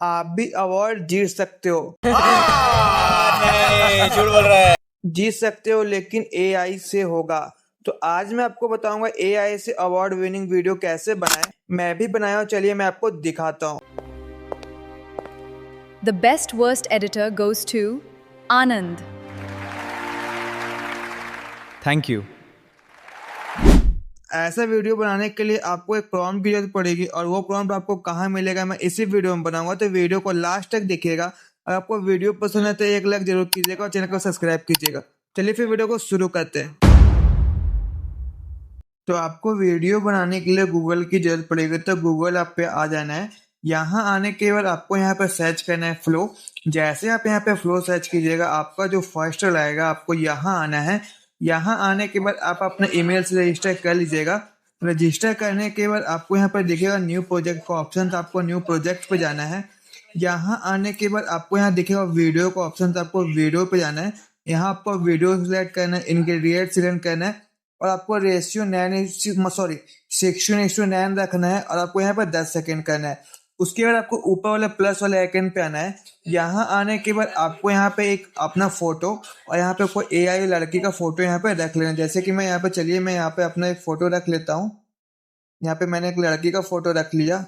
आप भी अवार्ड जीत सकते हो। नहीं, झूठ बोल रहा है। जीत सकते हो लेकिन एआई से होगा। तो आज मैं आपको बताऊंगा एआई से अवार्ड विनिंग वीडियो कैसे बनाएं। मैं भी बनाया हूं, चलिए मैं आपको दिखाता हूं। The best worst editor goes to Anand. Thank you. ऐसा वीडियो बनाने के लिए आपको एक प्रॉम्प्ट की जरूरत पड़ेगी और वो प्रॉम्प्ट आपको कहाँ मिलेगा मैं इसी वीडियो में बनाऊंगा, तो वीडियो को लास्ट तक देखिएगा। और आपको वीडियो पसंद है तो एक लाइक जरूर कीजिएगा और चैनल को सब्सक्राइब कीजिएगा। चलिए फिर वीडियो को शुरू करते हैं। तो आपको वीडियो बनाने के लिए गूगल की जरूरत पड़ेगी, तो गूगल ऐप पे आ जाना है। यहाँ आने के बाद आपको यहाँ पे सर्च करना है फ्लो। जैसे आप यहाँ पे फ्लो सर्च कीजिएगा, आपका जो फर्स्ट रहेगा आपको यहाँ आना है। यहाँ आने के बाद आप अपने ईमेल से रजिस्टर कर लीजिएगा। रजिस्टर करने के बाद आपको यहाँ पर दिखेगा न्यू प्रोजेक्ट का ऑप्शन, तो आपको न्यू प्रोजेक्ट पे जाना है। यहाँ आने के बाद आपको यहाँ दिखेगा वीडियो का ऑप्शन, तो आपको वीडियो पे जाना है। यहाँ आपको वीडियो सिलेक्ट करना है, इंग्रेडिएंट सिलेक्ट करना है और आपको रेशियो 6:9 रखना है और आपको यहाँ पर 10 सेकेंड करना है। उसके बाद आपको ऊपर वाले प्लस वाले आइकन पे आना है। यहाँ आने के बाद आपको यहाँ पे एक अपना फोटो और यहाँ पे कोई एआई लड़की का फोटो यहाँ पे रख लेना है। जैसे कि मैं यहाँ पे, चलिए मैं यहाँ पे अपना एक फोटो रख लेता हूँ। यहाँ पे मैंने एक लड़की का फोटो रख लिया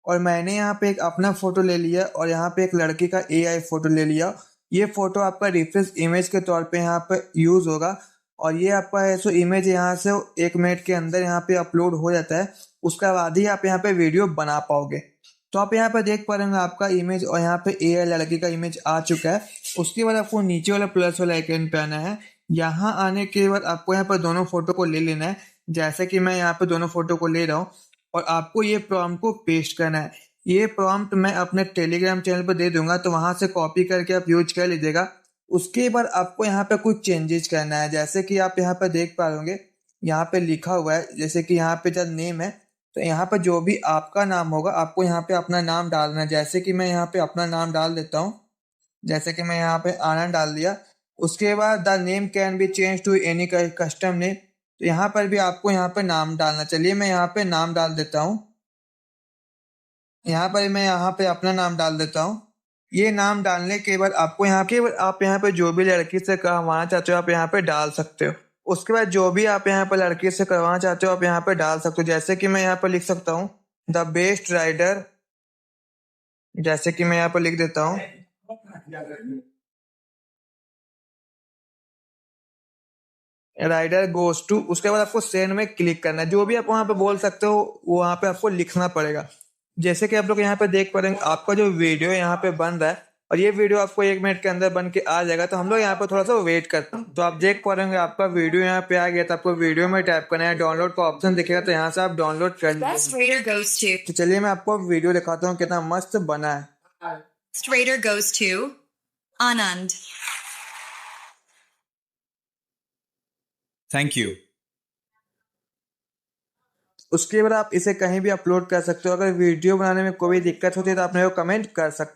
और मैंने यहाँ पे एक अपना फोटो ले लिया और यहाँ पे एक लड़की का एआई फोटो ले लिया। ये फोटो आपका रेफरेंस इमेज के तौर पे यहाँ पे यूज होगा और ये आपका ऐसा इमेज यहाँ से 1 मिनट के अंदर यहाँ पे अपलोड हो जाता है। उसके बाद ही आप यहाँ पे वीडियो बना पाओगे। तो आप यहाँ पे देख पा रहे हैं आपका इमेज और यहाँ पे एआई लड़की का इमेज आ चुका है। उसके बाद आपको नीचे वाला प्लस वाला आइकन पे आना है। यहाँ आने के बाद आपको यहाँ पर दोनों फोटो को ले लेना है, जैसे कि मैं यहाँ पे दोनों फोटो को ले रहा हूँ। और आपको ये प्रॉम्प्ट को पेस्ट करना है। ये प्रॉम्प्ट मैं अपने टेलीग्राम चैनल पर दे दूंगा, तो वहां से कॉपी करके आप यूज कर लीजिएगा। उसके बाद आपको यहाँ पे कुछ चेंजेस करना है, जैसे कि आप यहाँ पे देख पा रहे यहाँ पे लिखा हुआ है, जैसे कि यहाँ पे जब नेम है तो यहाँ पे जो भी आपका नाम होगा आपको यहाँ पे अपना नाम डालना है। जैसे कि मैं यहाँ पे अपना नाम डाल देता हूँ, जैसे कि मैं यहाँ पे आनंद डाल दिया। उसके बाद the name can be change to any custom name, तो यहाँ पर भी आपको यहाँ पे नाम डालना। चलिए मैं यहाँ पे नाम डाल देता हूँ। यहाँ पर मैं यहाँ पे अपना नाम डाल देता हूँ। ये नाम डालने के बाद आपको यहाँ के आप यहाँ पे जो भी लड़की से करवाना चाहते हो आप यहाँ पे डाल सकते हो। उसके बाद जो भी आप यहाँ पे लड़की से करवाना चाहते हो आप यहाँ पे डाल सकते हो। जैसे कि मैं यहाँ पे लिख सकता हूँ द बेस्ट राइडर, जैसे कि मैं यहाँ पे लिख देता हूँ राइडर गोस टू। उसके बाद आपको सेंड में क्लिक करना है। जो भी आप वहां पे बोल सकते हो वो वहां पे आपको लिखना पड़ेगा। जैसे कि आप लोग यहाँ पे देख पा रहे हैं आपका जो वीडियो यहाँ पे बन रहा है और ये वीडियो आपको 1 मिनट के अंदर बन के आ जाएगा। तो हम लोग यहाँ पे थोड़ा सा वेट करते हैं। तो आप देख पा रहे होंगे आपका वीडियो यहाँ पे आ गया। तो आपको वीडियो में टैप करना है, डाउनलोड का ऑप्शन दिखेगा, तो यहाँ से आप डाउनलोड कर लीजिए। तो चलिए मैं आपको वीडियो दिखाता हूँ कितना मस्त बना है। Raider goes to Anand. Thank you. उसके बाद आप इसे कहीं भी अपलोड कर सकते हो। अगर वीडियो बनाने में कोई दिक्कत होती है तो आप मेरे को कमेंट कर सकते हो।